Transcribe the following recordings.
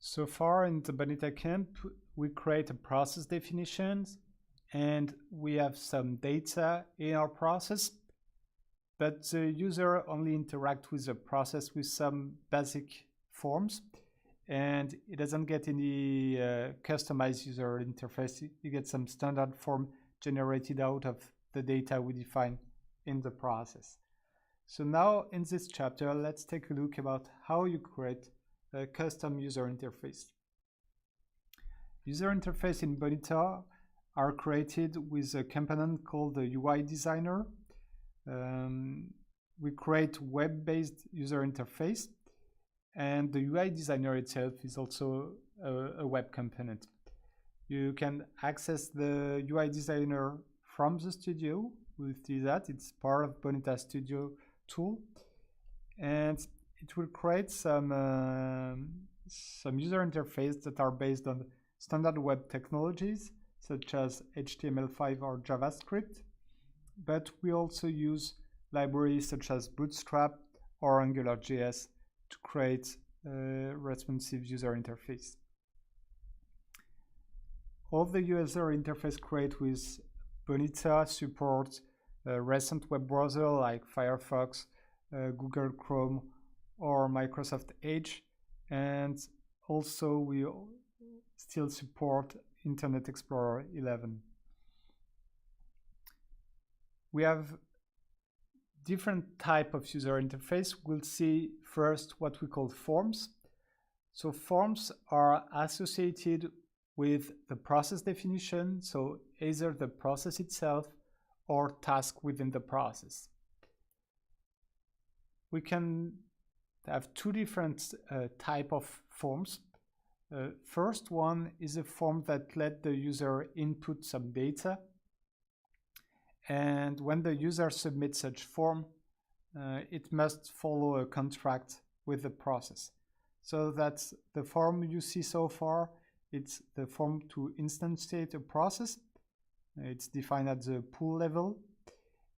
So far in the Bonita camp, we create a process definitions and we have some data in our process, but the user only interacts with the process with some basic forms, and it doesn't get any customized user interface. You get some standard form generated out of the data we define in the process. So now in this chapter, let's take a look about how you create a custom user interface. User interface in Bonita are created with a component called the UI Designer. We create web-based user interface, and the UI Designer itself is also a web component. You can access the UI Designer from the studio. We'll see that it's part of Bonita Studio tool, and it will create some user interface that are based on standard web technologies such as HTML5 or JavaScript, but we also use libraries such as Bootstrap or AngularJS to create a responsive user interface. All the user interface created with Bonita support recent web browser like Firefox, Google Chrome, or Microsoft Edge, and also we still support Internet Explorer 11. We have different type of user interface. We'll see first what we call forms. So forms are associated with the process definition, so either the process itself or task within the process. We can have two different type of forms. First one is a form that let the user input some data, and when the user submits such form, it must follow a contract with the process. So that's the form you see so far. It's the form to instantiate a process. It's defined at the pool level,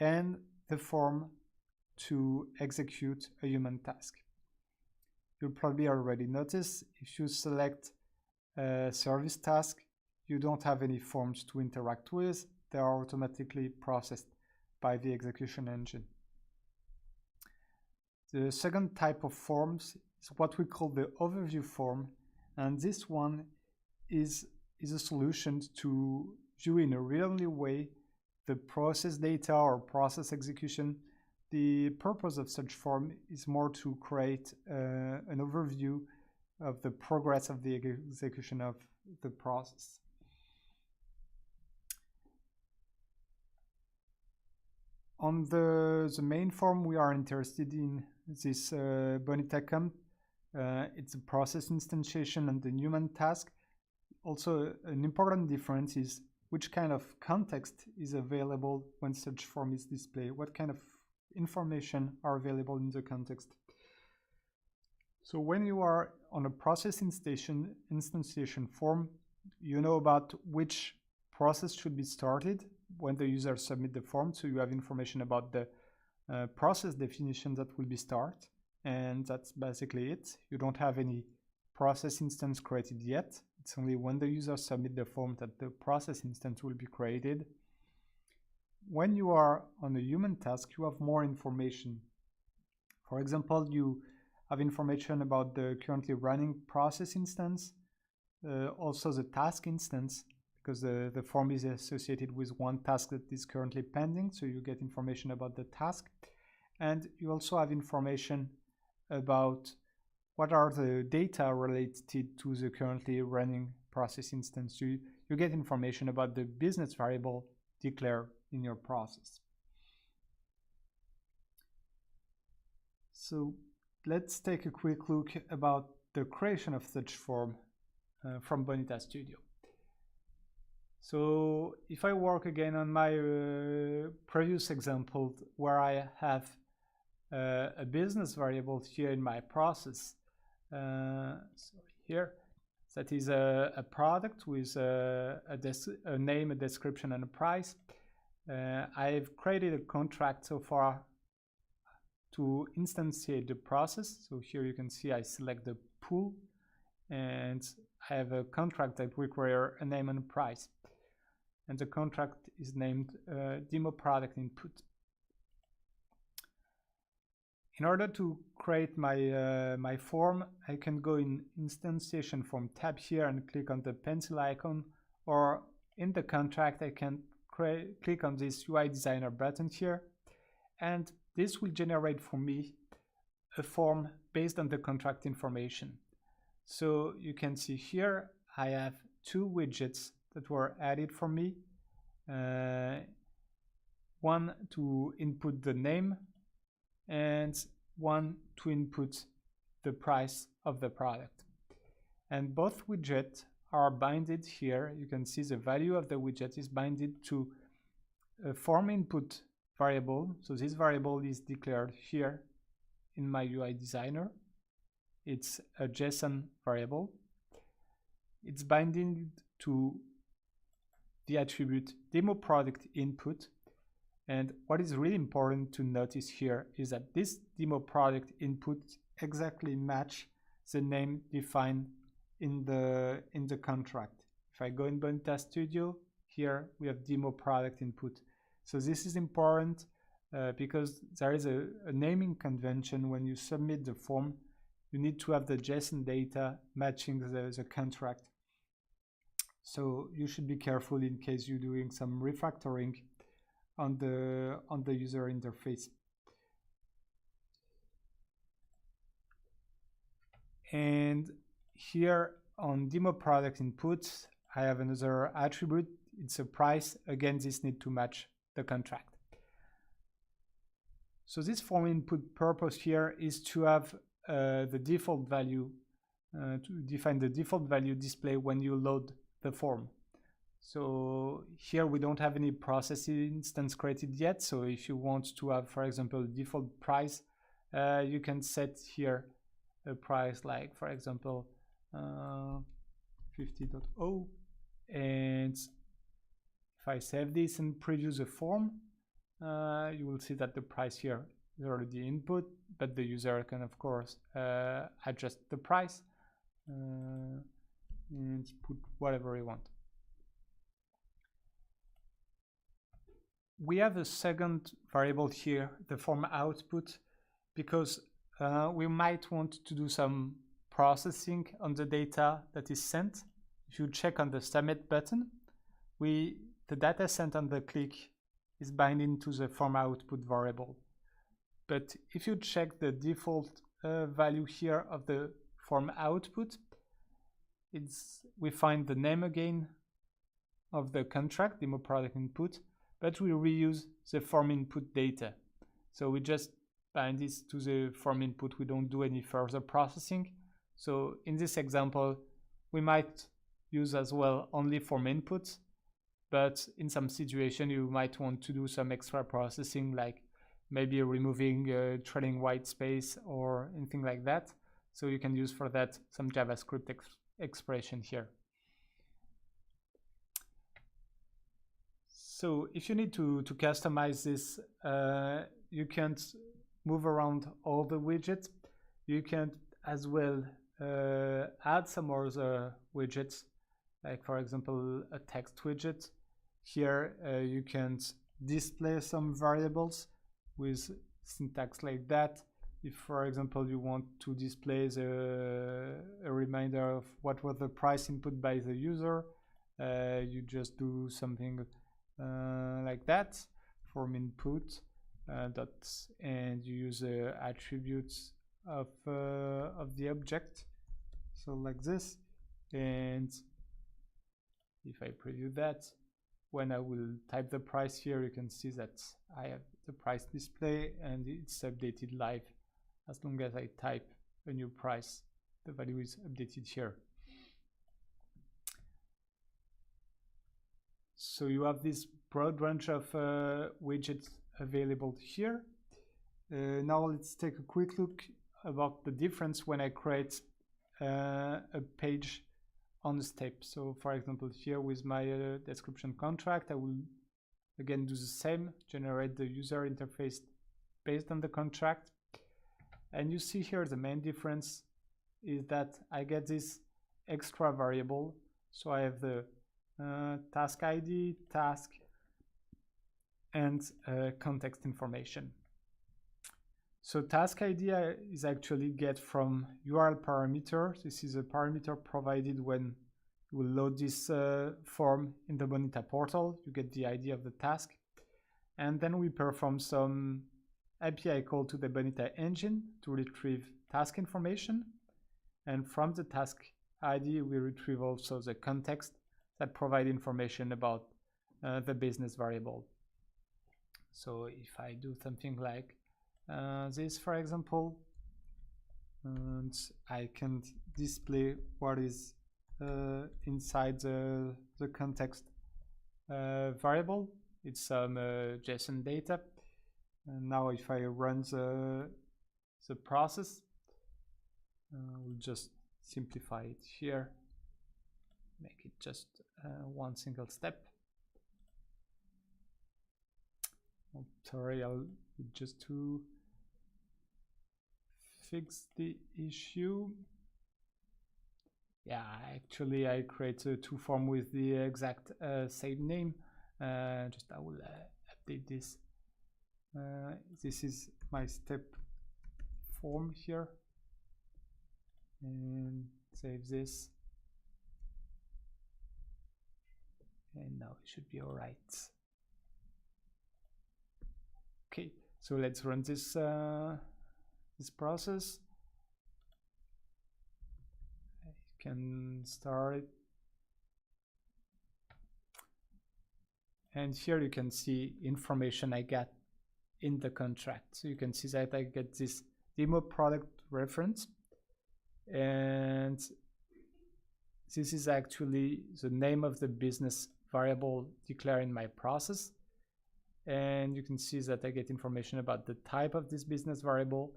and the form to execute a human task. You'll probably already notice if you select a service task, you don't have any forms to interact with. They are automatically processed by the execution engine. The second type of forms is what we call the overview form, and this one is a solution to view in a read-only way the process data or process execution. The purpose of such form is more to create an overview of the progress of the execution of the process. On the main form we are interested in this Bonita camp, it's a process instantiation and the human task. Also, an important difference is which kind of context is available when such form is displayed, what kind of information are available in the context. So when you are on a process instantiation form, you know about which process should be started when the user submit the form, so you have information about the process definition that will be start, and that's basically it. You don't have any process instance created yet. It's only when the user submit the form that the process instance will be created. When you are on a human task, you have more information. For example, you have information about the currently running process instance, also the task instance, because the form is associated with one task that is currently pending, so you get information about the task. And you also have information about what are the data related to the currently running process instance. You get information about the business variable declared in your process. So let's take a quick look about the creation of such form from Bonita Studio. So if I work again on my previous example where I have a business variable here in my process, so here that is a product with a name, a description, and a price. I've created a contract so far to instantiate the process. So here you can see I select the pool, and I have a contract that requires a name and a price, and the contract is named demo product input. In order to create my my form, I can go in instantiation form tab here and click on the pencil icon, or in the contract I can click on this UI Designer button here, and this will generate for me a form based on the contract information. So you can see here I have two widgets that were added for me. One to input the name and one to input the price of the product. And both widgets are binded here. You can see the value of the widget is binded to a form input variable. So this variable is declared here in my UI Designer. It's a JSON variable. It's binding to the attribute demo product input. And what is really important to notice here is that this demo product input exactly match the name defined in the contract. If I go in Bonita Studio, here we have demo product input. So this is important because there is a naming convention. When you submit the form, you need to have the JSON data matching the contract. So you should be careful in case you're doing some refactoring on the user interface. And here on demo product input, I have another attribute. It's a price. Again, this needs to match the contract. So this form input purpose here is to have the default value, to define the default value display when you load the form. So here we don't have any processing instance created yet. So if you want to have, for example, default price, you can set here a price like, for example, 50.0. And if I save this and preview the form, you will see that the price here is already input, but the user can, of course, adjust the price and put whatever you want. We have a second variable here, the form output, because we might want to do some processing on the data that is sent. If you check on the submit button, the data sent on the click is binding to the form output variable. But if you check the default value here of the form output, we find the name again of the contract, demo product input, but we reuse the form input data. So we just bind this to the form input. We don't do any further processing. So in this example, we might use as well only form inputs, but in some situation you might want to do some extra processing, like maybe removing trailing white space or anything like that. So you can use for that some JavaScript expression here. So if you need to customize this, you can't move around all the widgets. You can as well add some other widgets, like for example a text widget. Here you can display some variables with syntax like that. If, for example, you want to display a reminder of what was the price input by the user, you just do something like that, form input and you use the attributes of the object, so like this. And if I preview that, when I will type the price here, you can see that I have the price display and it's updated live. As long as I type a new price, the value is updated here. So you have this broad range of widgets available here. Now let's take a quick look about the difference when I create a page on a step. So for example, here with my description contract, I will again do the same, generate the user interface based on the contract. And you see here the main difference is that I get this extra variable. So I have the task ID, task, and context information. So task ID is actually get from URL parameter. This is a parameter provided when you will load this form in the Bonita portal. You get the ID of the task. And then we perform some API call to the Bonita engine to retrieve task information. And from the task ID, we retrieve also the context that provide information about the business variable. So if I do something like this, for example, and I can display what is inside the context variable. It's some JSON data. And now if I run the process, we'll just simplify it here, make it just one single step. Oh, sorry, I'll just to fix the issue. Yeah, actually I created two forms with the exact same name. Just I will update this. This is my step form here, and save this, and now it should be all right. Okay, so let's run this this process. I can start it, and here you can see information I got in the contract. So you can see that I get this demo product reference, and this is actually the name of the business variable declared in my process. And you can see that I get information about the type of this business variable,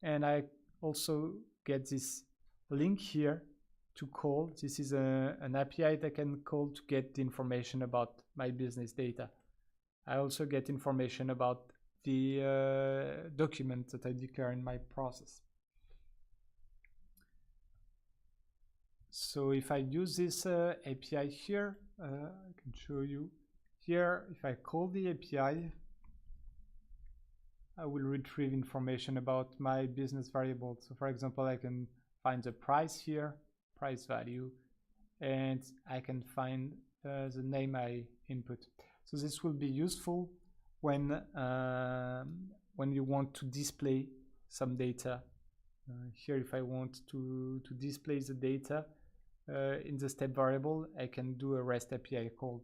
and I also get this link here to call. This is an API that I can call to get the information about my business data. I also get information about the document that I declare in my process. So if I use this API here, I can show you here. If I call the API, I will retrieve information about my business variable. So for example, I can find the price here, price value, and I can find the name I input. So this will be useful when you want to display some data. Here, if I want to display the data in the step variable, I can do a REST API call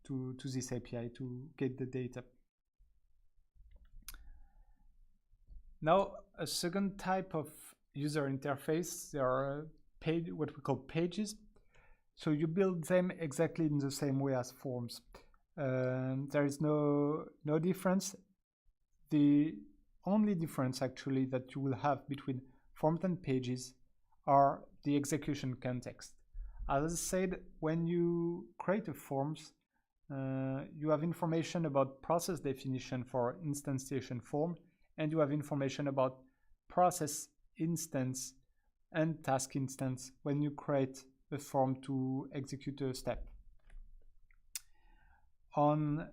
to this API to get the data. Now, a second type of user interface, there are what we call pages. So you build them exactly in the same way as forms. There is no difference. The only difference actually that you will have between forms and pages are the execution context. As I said, when you create a forms, you have information about process definition for instantiation form, and you have information about process instance and task instance when you create a form to execute a step. On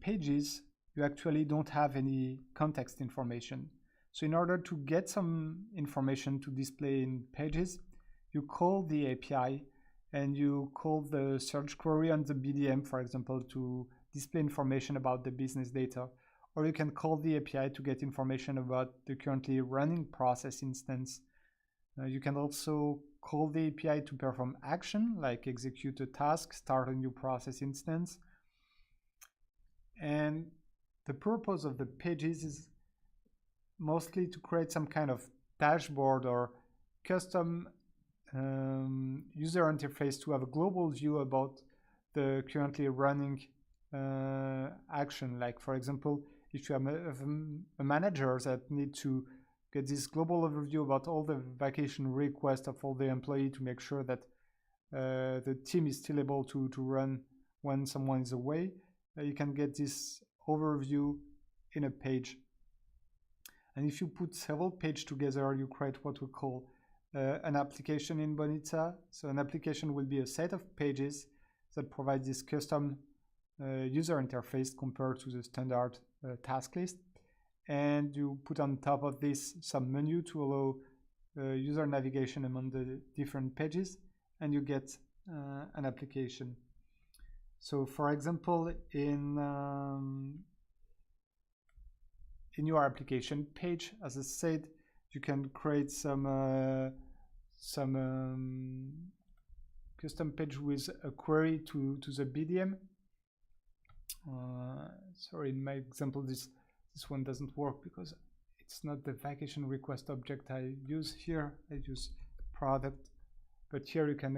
pages, you actually don't have any context information. So in order to get some information to display in pages, you call the API and you call the search query on the BDM, for example, to display information about the business data. Or you can call the API to get information about the currently running process instance. You can also call the API to perform action, like execute a task, start a new process instance. And the purpose of the pages is mostly to create some kind of dashboard or custom user interface to have a global view about the currently running action. Like, for example, if you have a manager that need to get this global overview about all the vacation requests of all the employees to make sure that the team is still able to run when someone is away, you can get this overview in a page. And if you put several pages together, you create what we call an application in Bonita. So an application will be a set of pages that provide this custom user interface compared to the standard task list. And you put on top of this some menu to allow user navigation among the different pages, and you get an application. So for example, in your application page, as I said, you can create some custom page with a query to the BDM. Sorry, in my example, this one doesn't work because it's not the vacation request object I use here. I use product, but here you can,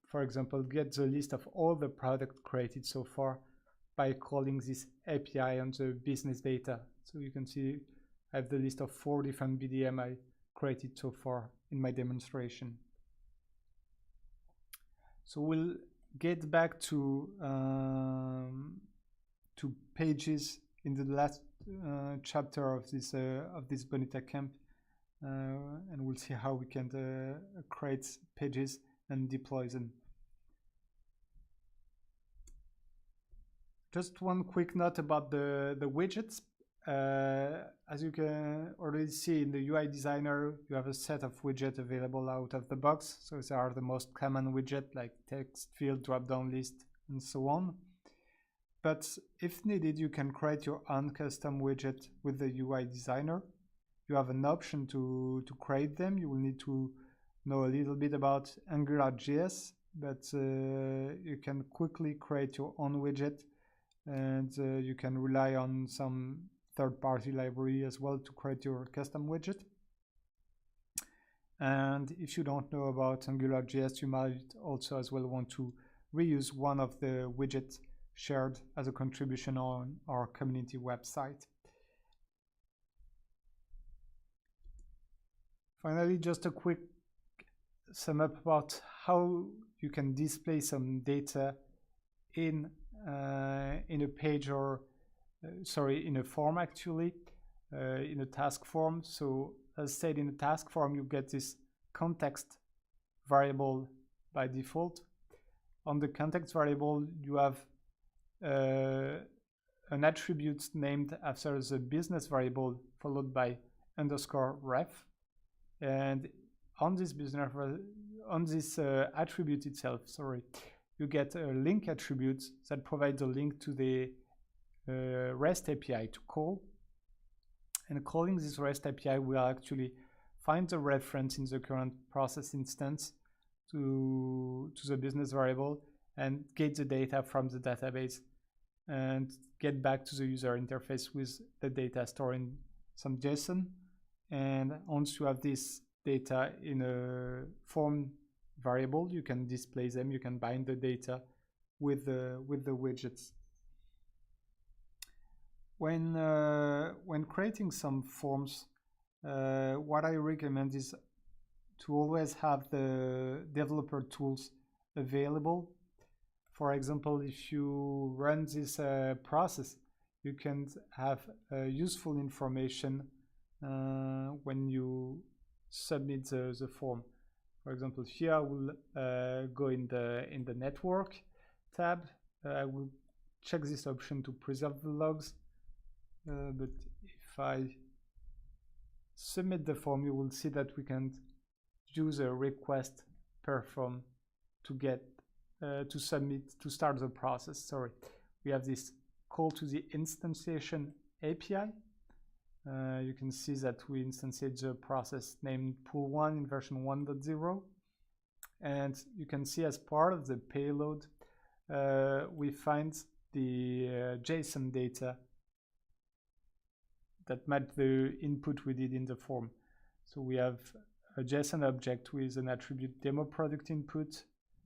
for example, get the list of all the products created so far by calling this API on the business data. So you can see I have the list of 4 different BDM I created so far in my demonstration. So we'll get back to pages in the last chapter of this Bonita camp, and we'll see how we can create pages and deploy them. Just one quick note about the widgets. As you can already see in the UI Designer, you have a set of widgets available out of the box. So these are the most common widgets like text field, drop-down list, and so on. But if needed, you can create your own custom widget with the UI Designer. You have an option to create them. You will need to know a little bit about AngularJS, but you can quickly create your own widget, and you can rely on some third-party library as well to create your custom widget. And if you don't know about AngularJS, you might also as well want to reuse one of the widgets shared as a contribution on our community website. Finally, just a quick sum up about how you can display some data in a page, or in a form actually, in a task form. So as said, in a task form you get this context variable by default. On the context variable you have an attribute named after the business variable followed by _ref, and on this attribute itself, you get a link attribute that provides a link to the REST API to call, and calling this REST API will actually find the reference in the current process instance to the business variable and get the data from the database and get back to the user interface with the data stored in some JSON. And once you have this data in a form variable, you can display them, you can bind the data with the widgets. When creating some forms, what I recommend is to always have the developer tools available. For example, if you run this process, you can have useful information when you submit the form. For example, here I will go in the network tab. I will check this option to preserve the logs. But if I submit the form, you will see that we can use a request perform to get to start the process. We have this call to the instantiation API. You can see that we instantiate the process named pool1 in version 1.0, and you can see as part of the payload we find the JSON data that match the input we did in the form. So we have a JSON object with an attribute demo product input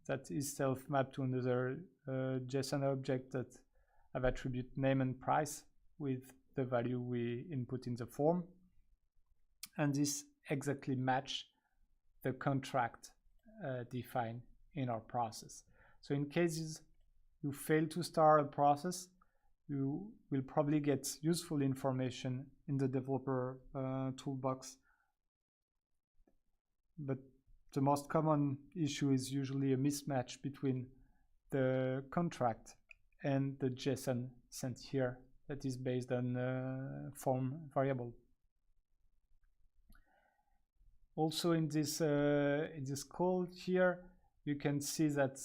that is self-mapped to another JSON object that have attribute name and price with the value we input in the form. And this exactly match the contract defined in our process. So in cases you fail to start a process, you will probably get useful information in the developer toolbox. But the most common issue is usually a mismatch between the contract and the JSON sent here that is based on form variable. Also in this call here, you can see that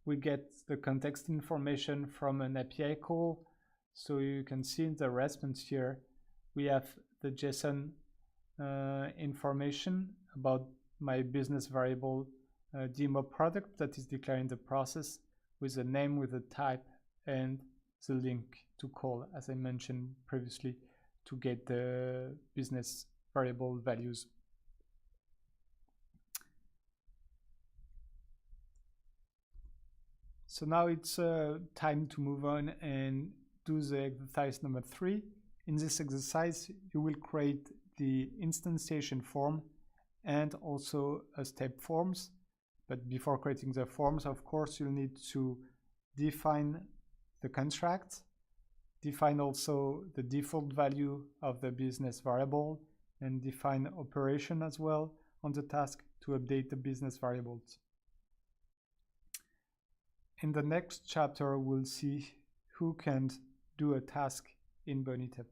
we get the context information from an API call. So you can see in the response here, we have the JSON information about my business variable demo product that is declared in the process with the name, with the type, and the link to call, as I mentioned previously, to get the business variable values. So now it's time to move on and do the exercise number 3. In this exercise, you will create the instantiation form and also a step forms. But before creating the forms, of course, you'll need to define the contract, define also the default value of the business variable, and define operation as well on the task to update the business variables. In the next chapter, we'll see who can do a task in Bonita.